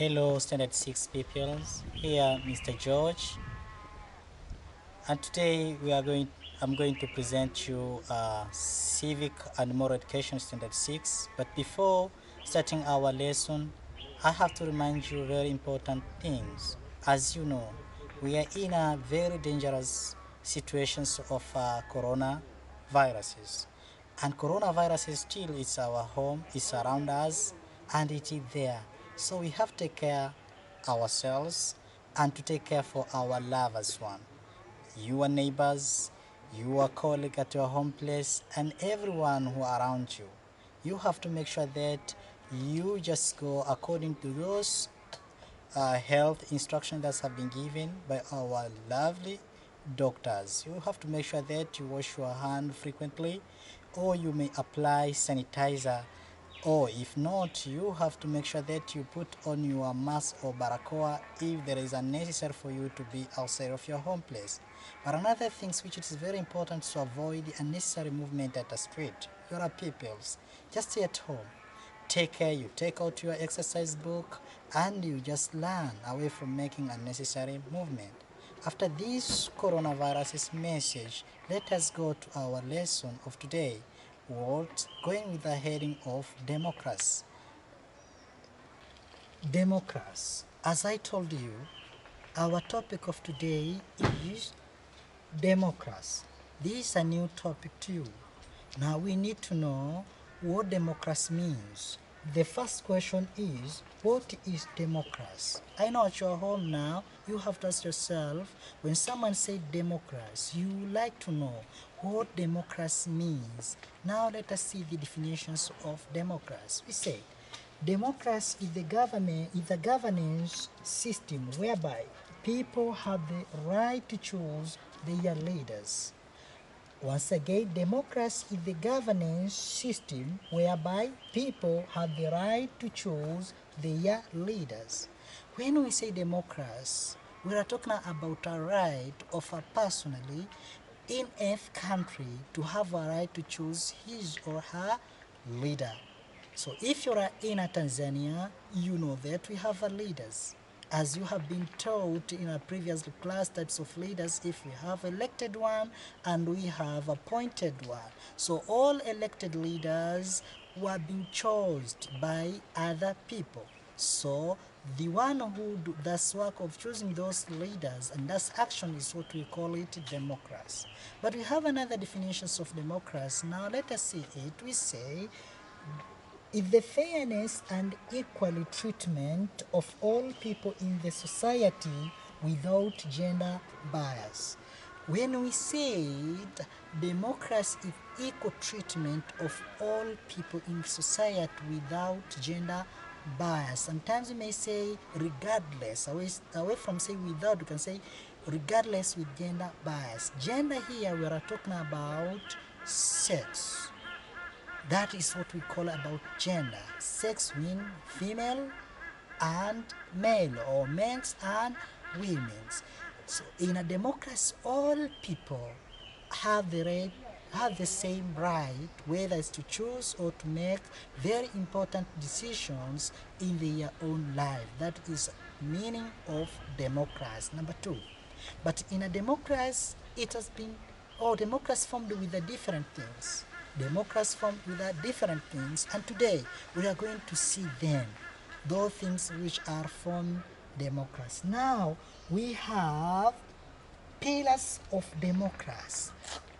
Hello, Standard 6 pupils. Here, Mr. George, and today I'm going to present you Civic and Moral Education Standard 6. But before starting our lesson, I have to remind you very important things. As you know, we are in a very dangerous situations of coronaviruses, and coronavirus still is our home, is around us, and it is there. So we have to take care ourselves and to take care for our lovers one, your neighbors, your colleague at your home place, and everyone who are around you. You have to make sure that you just go according to those health instructions that have been given by our lovely doctors. You have to make sure that you wash your hand frequently, or you may apply sanitizer, or if not, you have to make sure that you put on your mask or barakoa if there is unnecessary for you to be outside of your home place. But another thing which is very important to avoid the unnecessary movement at the street. You are peoples, just stay at home. Take care, you take out your exercise book and you just learn away from making unnecessary movement. After this coronavirus message, let us go to our lesson of today, what going with the heading of democracy. Democracy. As I told you, our topic of today is democracy. This is a new topic to you. Now we need to know what democracy means. The first question is, what is democracy? I know at your home now, you have to ask yourself, when someone says democracy, you like to know what democracy means. Now let us see the definitions of democracy. We say, democracy is the governance system whereby people have the right to choose their leaders. Once again, democracy is the governance system whereby people have the right to choose their leaders. When we say democracy, we are talking about a right of a personally in a country to have a right to choose his or her leader. So if you're in a Tanzania, you know that we have leaders. As you have been taught in a previous class, types of leaders, if we have elected one and we have appointed one. So all elected leaders were being chosen by other people. So the one who does work of choosing those leaders and that's action is what we call it democracy. But we have another definitions of democracy. Now let us see it. We say is the fairness and equal treatment of all people in the society without gender bias. When we said democracy is equal treatment of all people in society without gender bias. Sometimes we may say regardless, away from say without, we can say regardless with gender bias. Gender here we are talking about sex. That is what we call about gender. Sex means female and male, or men's and women's. So in a democracy, all people have the same right, whether it's to choose or to make very important decisions in their own life. That is meaning of democracy. Number two. But in a democracy, it has been, democracy formed with the different things. Democracy formed with the different things, and today we are going to see them, those things which are formed democracy. Now we have pillars of democracy.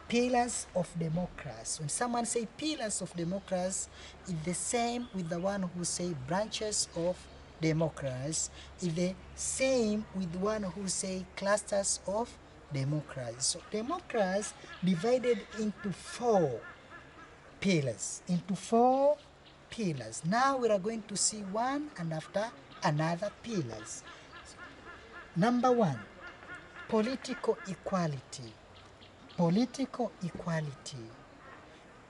Pillars of democracy. When someone say pillars of democracy, it's the same with the one who say branches of democracy. It's the same with one who say clusters of democracy. So democracy divided into four pillars. Now we are going to see one and after another pillars. Number one, political equality. Political equality.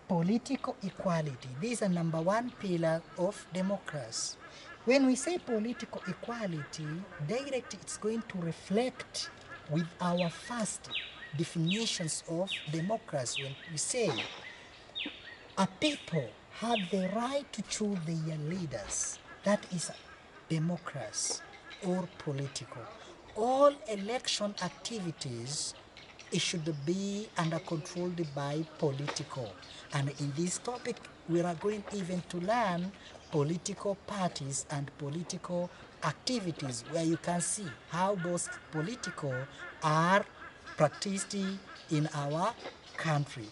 Political equality. This is a number one pillar of democracy. When we say political equality, directly it's going to reflect with our first definitions of democracy. When we say a people have the right to choose their leaders, that is democracy or political. All election activities, it should be under controlled by political. And in this topic, we are going even to learn political parties and political activities, where you can see how those political are practiced in our country.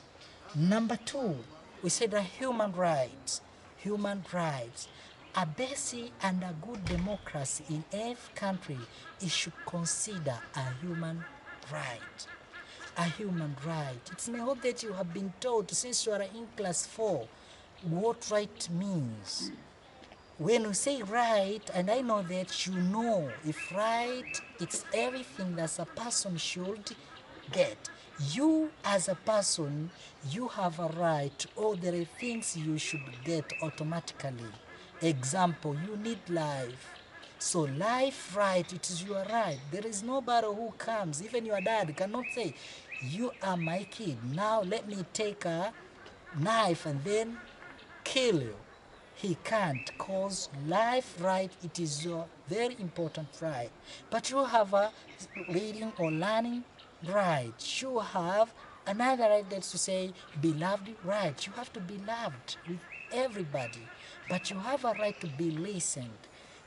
Number two, we said that human rights. Human rights. A basic and a good democracy in every country, it should consider a human right. A human right. It's my hope that you have been taught since you are in class 4 what right means. When we say right, and I know that you know, if right, it's everything that a person should get. You as a person, you have a right, or there are things you should get automatically. Example, you need life. So life right, it is your right. There is nobody who comes, even your dad cannot say, you are my kid, now let me take a knife and then kill you. He can't, cause life right, it is your very important right. But you have a reading or learning right. You have another right, that's to say beloved right. You have to be loved with everybody, but you have a right to be listened.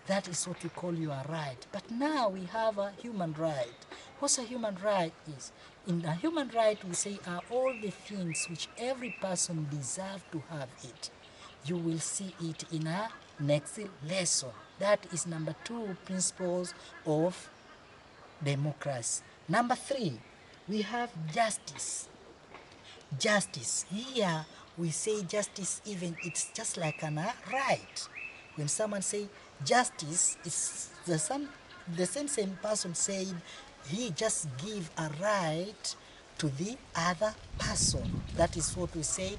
That is what we call your right. But now we have a human right. What's a human right is? In a human right, we say are all the things which every person deserves to have it. You will see it in a next lesson. That is number two principles of democracy. Number three, we have justice. Justice. Here we say justice, even it's just like an right. When someone say justice, it's the same person saying he just give a right to the other person. That is what we say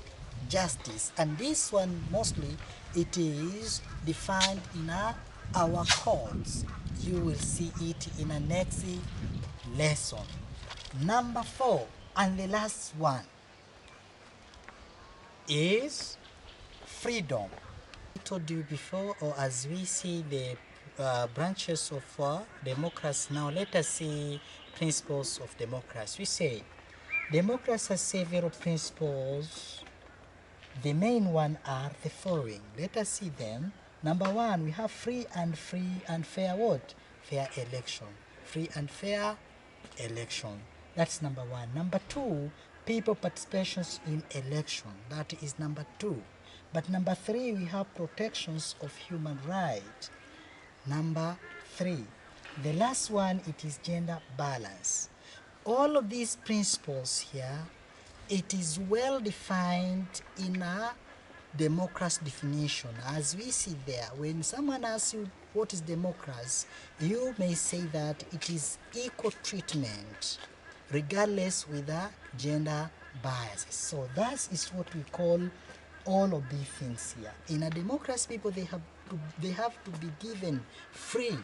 justice. And this one mostly it is defined in our courts. You will see it in a next lesson. Number four, and the last one, is freedom. I told you before, or as we see the branches of democracy, now let us see principles of democracy. We say democracy has several principles. The main one are the following. Let us see them. Number one, we have free and fair what? Fair election. Free and fair election. That's number one. Number two, people participations in election. That is number two. But number three, we have protections of human rights. Number three. The last one, it is gender balance. All of these principles here, it is well defined in a democracy definition. As we see there, when someone asks you what is democracy, you may say that it is equal treatment regardless with the gender biases. So that is what we call all of these things here. In a democracy, people they have to be given free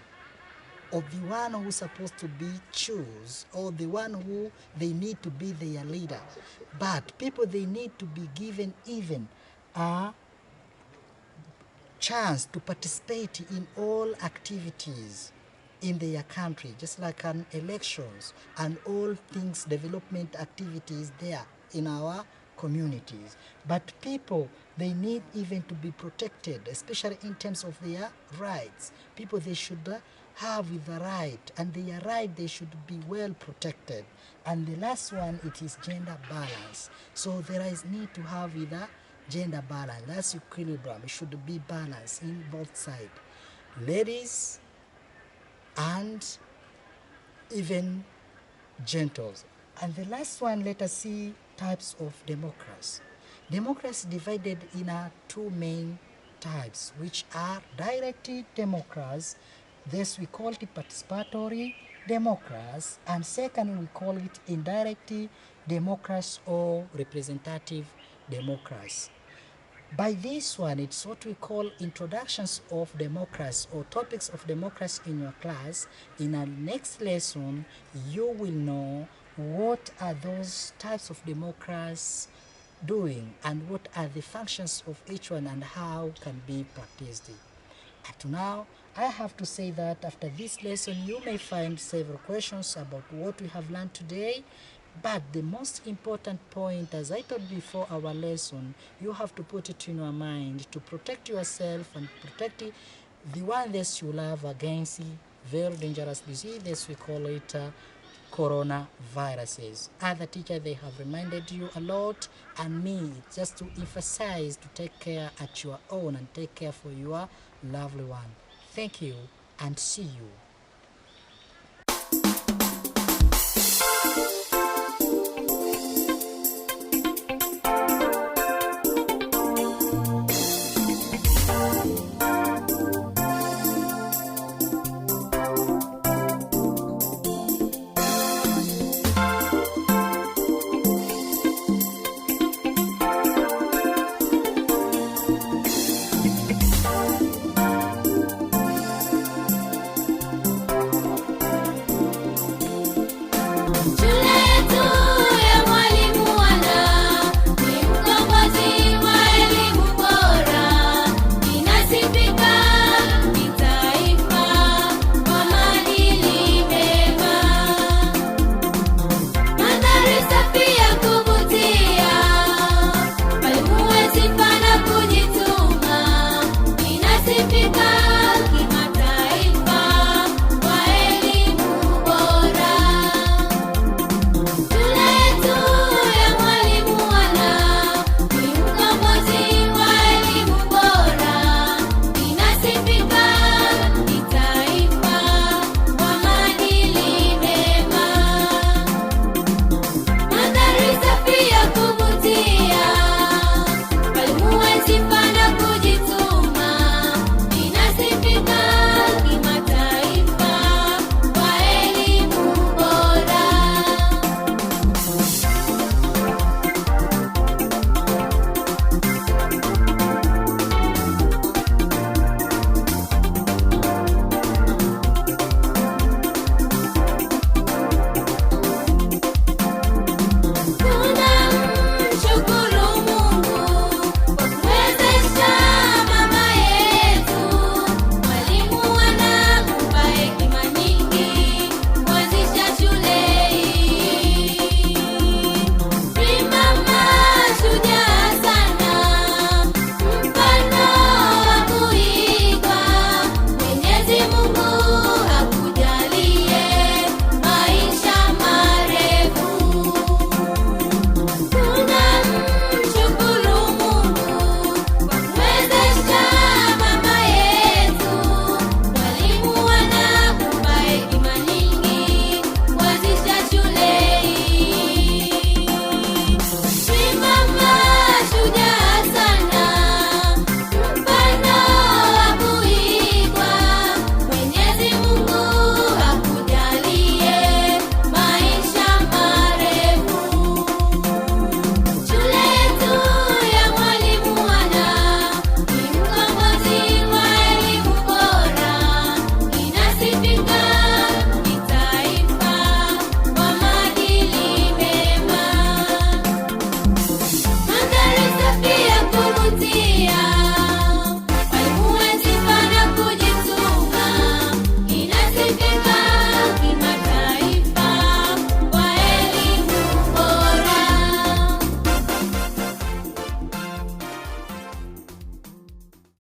of the one who's supposed to be choose, or the one who they need to be their leader. But people, they need to be given even a chance to participate in all activities in their country, just like an elections and all things development activities there in our communities. But people, they need even to be protected, especially in terms of their rights. People, they should have the right, and their right, they should be well protected. And the last one, it is gender balance. So there is need to have either gender balance. That's equilibrium. It should be balanced in both sides. Ladies and even gentles. And the last one, let us see types of democracy. Democracy divided in two main types, which are direct democracy. This we call it participatory democracy, and second we call it indirect democracy or representative democracy. By this one, it's what we call introductions of democracy or topics of democracy in your class. In our next lesson, you will know what are those types of democracy doing and what are the functions of each one and how can be practiced. Up to now, I have to say that after this lesson, you may find several questions about what we have learned today. But the most important point, as I told before our lesson, you have to put it in your mind to protect yourself and protect the one that you love against very dangerous diseases. We call it coronaviruses. Other teachers, they have reminded you a lot, and me just to emphasize to take care at your own and take care for your lovely one. Thank you and see you.